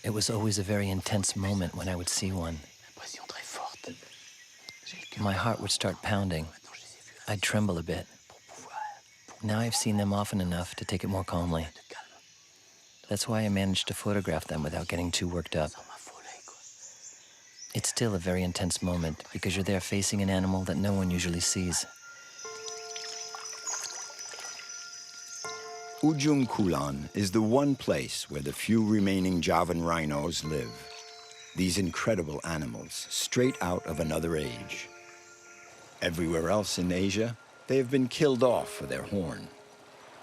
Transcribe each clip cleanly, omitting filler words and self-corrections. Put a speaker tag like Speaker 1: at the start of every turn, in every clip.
Speaker 1: It was always a very intense moment when I would see one. My heart would start pounding. I'd tremble a bit. Now I've seen them often enough to take it more calmly. That's why I managed to photograph them without getting too worked up. It's still a very intense moment because you're there facing an animal that no one usually sees.
Speaker 2: Ujung Kulon is the one place where the few remaining Javan rhinos live. These incredible animals, straight out of another age. Everywhere else in Asia, they have been killed off for their horn.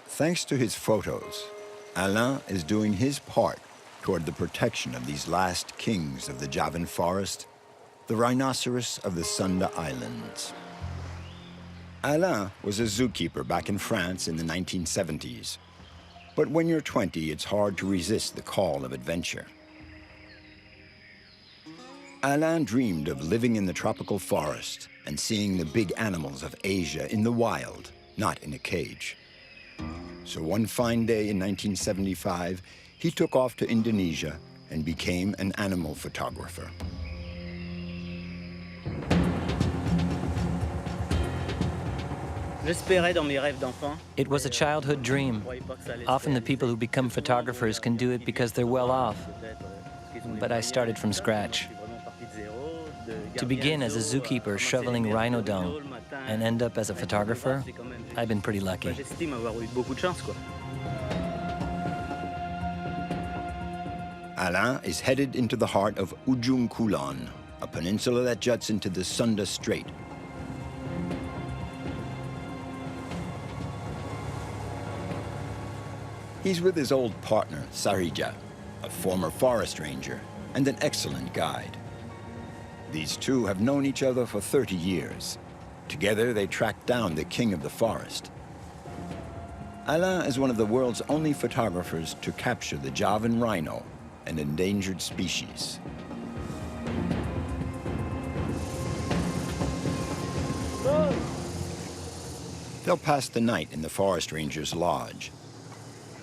Speaker 2: Thanks to his photos, Alain is doing his part toward the protection of these last kings of the Javan forest, the rhinoceros of the Sunda Islands. Alain was a zookeeper back in France in the 1970s. But when you're 20, it's hard to resist the call of adventure. Alain dreamed of living in the tropical forest and seeing the big animals of Asia in the wild, not in a cage. So one fine day in 1975, he took off to Indonesia and became an animal photographer.
Speaker 1: It was a childhood dream. Often the people who become photographers can do it because they're well off. But I started from scratch. To begin as a zookeeper shoveling rhino dung and end up as a photographer, I've been pretty lucky.
Speaker 2: Alain is headed into the heart of Ujung Kulon, a peninsula that juts into the Sunda Strait. He's with his old partner, Sarija, a former forest ranger and an excellent guide. These two have known each other for 30 years. Together, they tracked down the king of the forest. Alain is one of the world's only photographers to capture the Javan rhino, an endangered species. They'll pass the night in the forest ranger's lodge.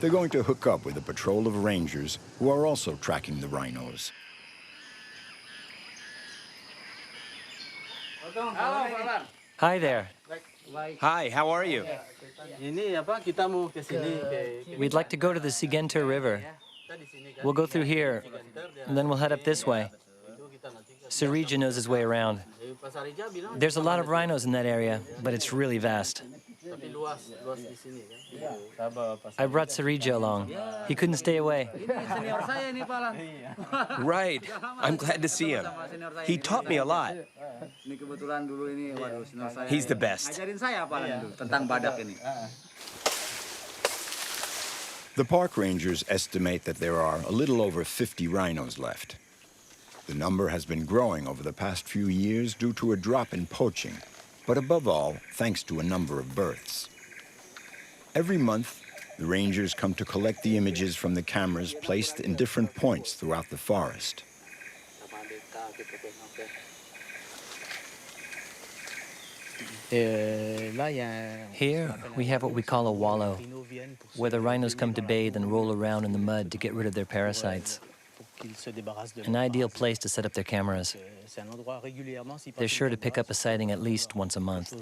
Speaker 2: They're going to hook up with a patrol of rangers who are also tracking the rhinos.
Speaker 1: Hi there.
Speaker 3: Hi, how are you?
Speaker 1: We'd like to go to the Sigenter River. We'll go through here, and then we'll head up this way. Sarija knows his way around. There's a lot of rhinos in that area, but it's really vast. I brought Sarija along. He couldn't stay away.
Speaker 3: Right. I'm glad to see him. He taught me a lot. He's the best.
Speaker 2: The park rangers estimate that there are a little over 50 rhinos left. The number has been growing over the past few years due to a drop in poaching, but above all, thanks to a number of births. Every month, the rangers come to collect the images from the cameras placed in different points throughout the forest.
Speaker 1: Here, we have what we call a wallow, where the rhinos come to bathe and roll around in the mud to get rid of their parasites. An ideal place to set up their cameras. They're sure to pick up a sighting at least once a month.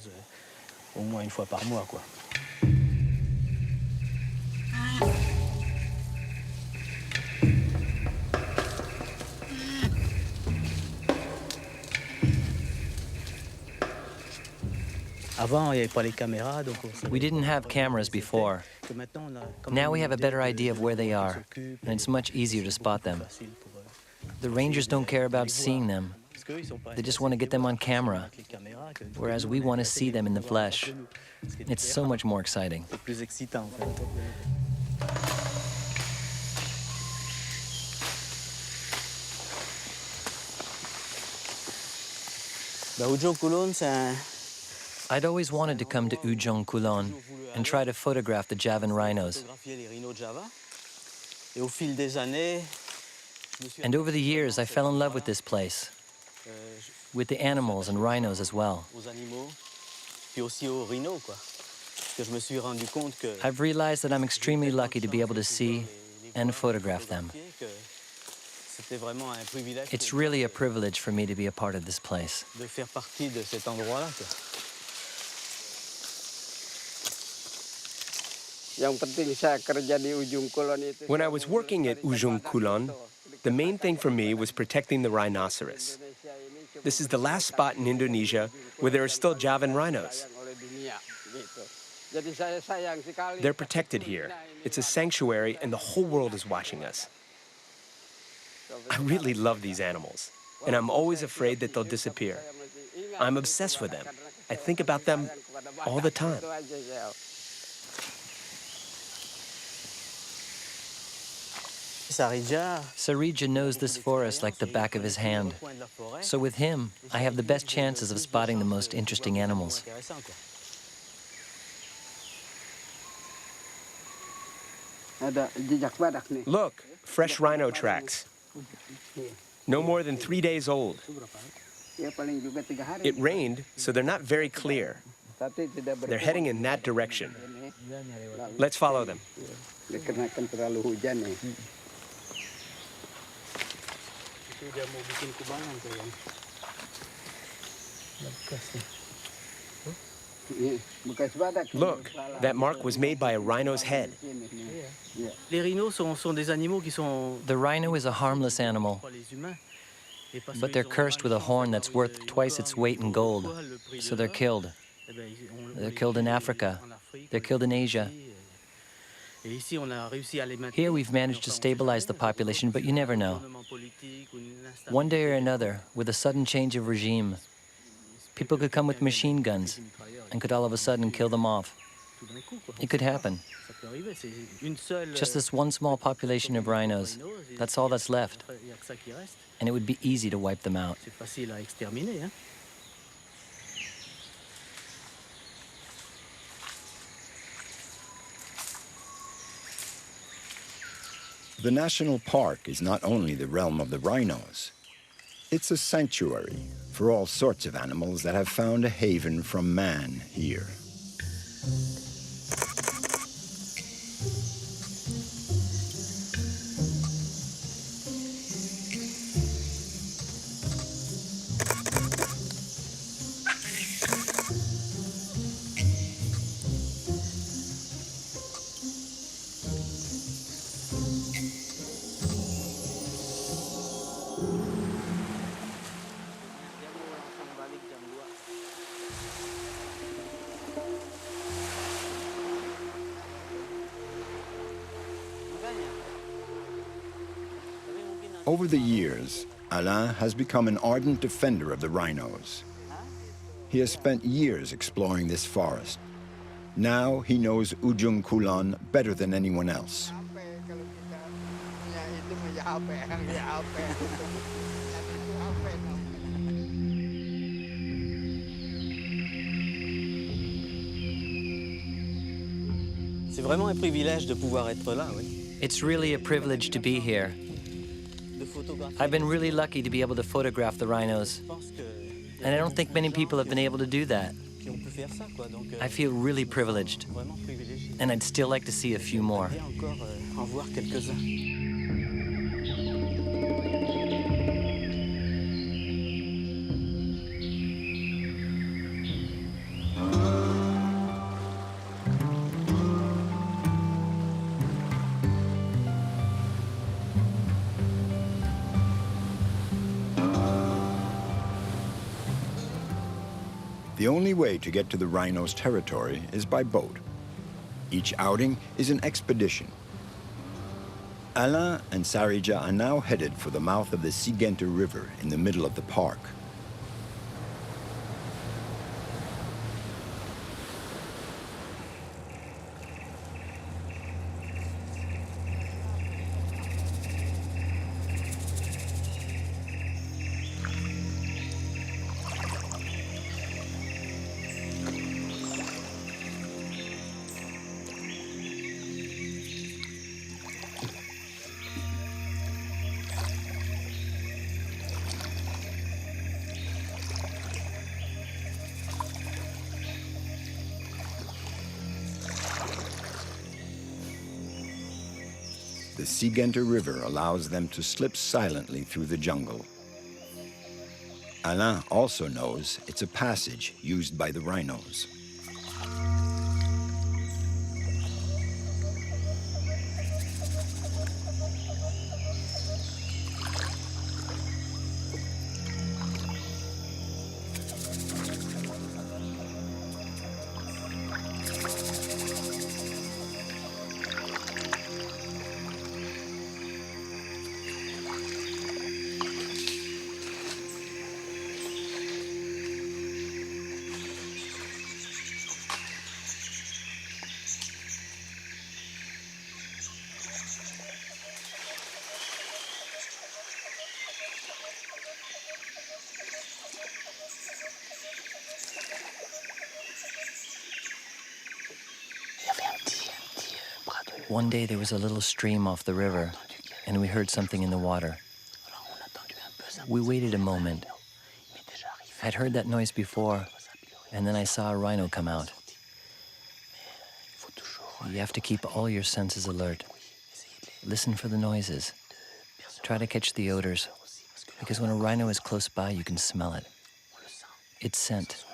Speaker 1: We didn't have cameras before. Now we have a better idea of where they are, and it's much easier to spot them. The rangers don't care about seeing them. They just want to get them on camera, whereas we want to see them in the flesh. It's so much more exciting. I'd always wanted to come to Ujung Kulon and try to photograph the Javan rhinos. And over the years, I fell in love with this place, with the animals and rhinos as well. I've realized that I'm extremely lucky to be able to see and photograph them. It's really a privilege for me to be a part of this place.
Speaker 3: When I was working at Ujung Kulon, the main thing for me was protecting the rhinoceros. This is the last spot in Indonesia where there are still Javan rhinos. They're protected here. It's a sanctuary, and the whole world is watching us. I really love these animals, and I'm always afraid that they'll disappear. I'm obsessed with them. I think about them all the time.
Speaker 1: Sarija knows this forest like the back of his hand. So with him, I have the best chances of spotting the most interesting animals.
Speaker 3: Look, fresh rhino tracks. No more than 3 days old. It rained, so they're not very clear. They're heading in that direction. Let's follow them. Look, that mark was made by a rhino's head.
Speaker 1: The rhino is a harmless animal, but they're cursed with a horn that's worth twice its weight in gold, so they're killed. They're killed in Africa. They're killed in Asia. Here we've managed to stabilize the population, but you never know. One day or another, with a sudden change of regime, people could come with machine guns and could all of a sudden kill them off. It could happen. Just this one small population of rhinos, that's all that's left. And it would be easy to wipe them out.
Speaker 2: The national park is not only the realm of the rhinos. It's a sanctuary for all sorts of animals that have found a haven from man here. Over the years, Alain has become an ardent defender of the rhinos. He has spent years exploring this forest. Now he knows Ujung Kulon better than anyone else.
Speaker 1: It's really a privilege to be here. I've been really lucky to be able to photograph the rhinos, and I don't think many people have been able to do that. I feel really privileged, and I'd still like to see a few more.
Speaker 2: The only way to get to the rhinos' territory is by boat. Each outing is an expedition. Alain and Sarija are now headed for the mouth of the Sigente River in the middle of the park. The Sigenter River allows them to slip silently through the jungle. Alain also knows it's a passage used by the rhinos.
Speaker 1: One day there was a little stream off the river, and we heard something in the water. We waited a moment. I'd heard that noise before, and then I saw a rhino come out. You have to keep all your senses alert. Listen for the noises. Try to catch the odors, because when a rhino is close by, you can smell it. Its scent.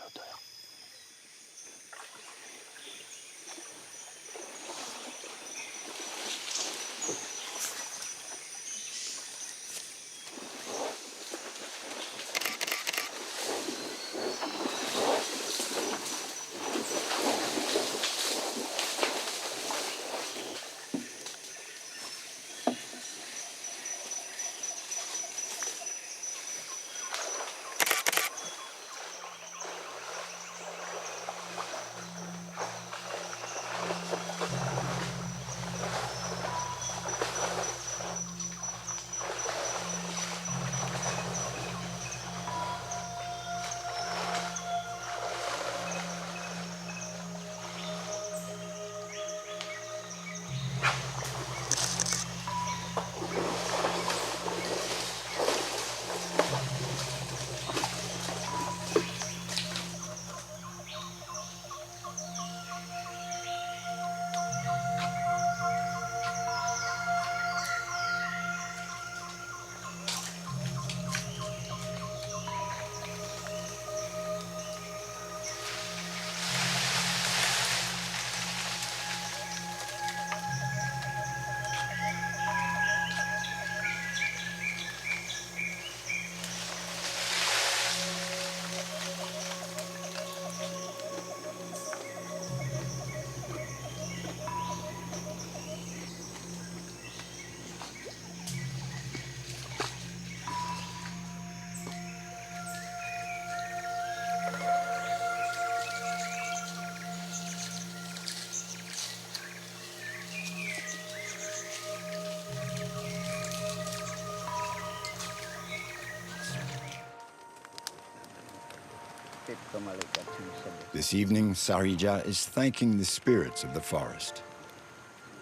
Speaker 2: This evening, Sarija is thanking the spirits of the forest.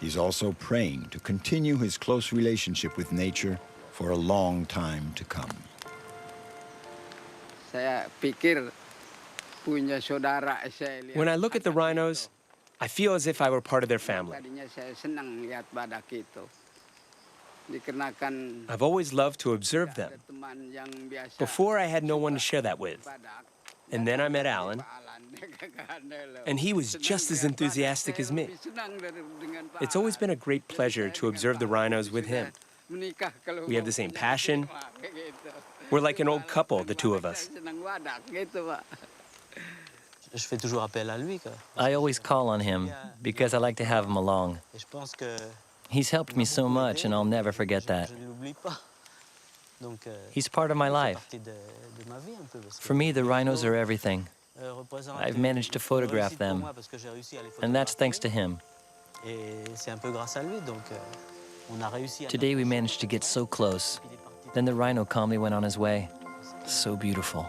Speaker 2: He's also praying to continue his close relationship with nature for a long time to come.
Speaker 3: When I look at the rhinos, I feel as if I were part of their family. I've always loved to observe them. Before, I had no one to share that with. And then I met Alan, and he was just as enthusiastic as me. It's always been a great pleasure to observe the rhinos with him. We have the same passion. We're like an old couple, the two of us.
Speaker 1: I always call on him because I like to have him along. He's helped me so much, and I'll never forget that. He's part of my life. For me, the rhinos are everything. I've managed to photograph them, and that's thanks to him. Today we managed to get so close. Then the rhino calmly went on his way. So beautiful.